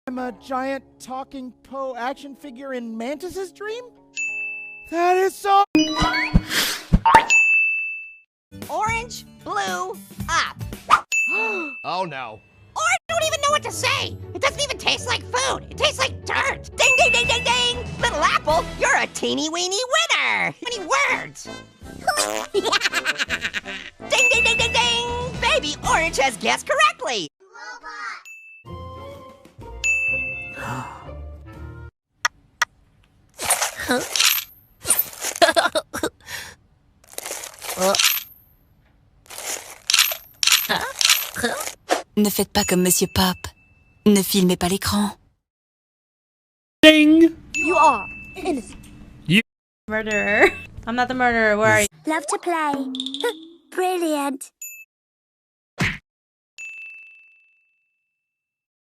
I'm a giant talking Poe action figure in Mantis's dream? That is so... Orange, blue, up. Oh no. I don't even know what to say. It doesn't even taste like food. It tastes like dirt. Ding, ding, ding, ding, ding. Little Apple, you're a teeny weeny winner. Many words. Ding, ding, ding, ding, ding. Baby Orange has guessed correctly. Ne faites pas comme Monsieur Pop. Ne filmez pas l'écran. Ding! You are innocent. Murderer. I'm not the murderer. Where are you? Love to play. Brilliant.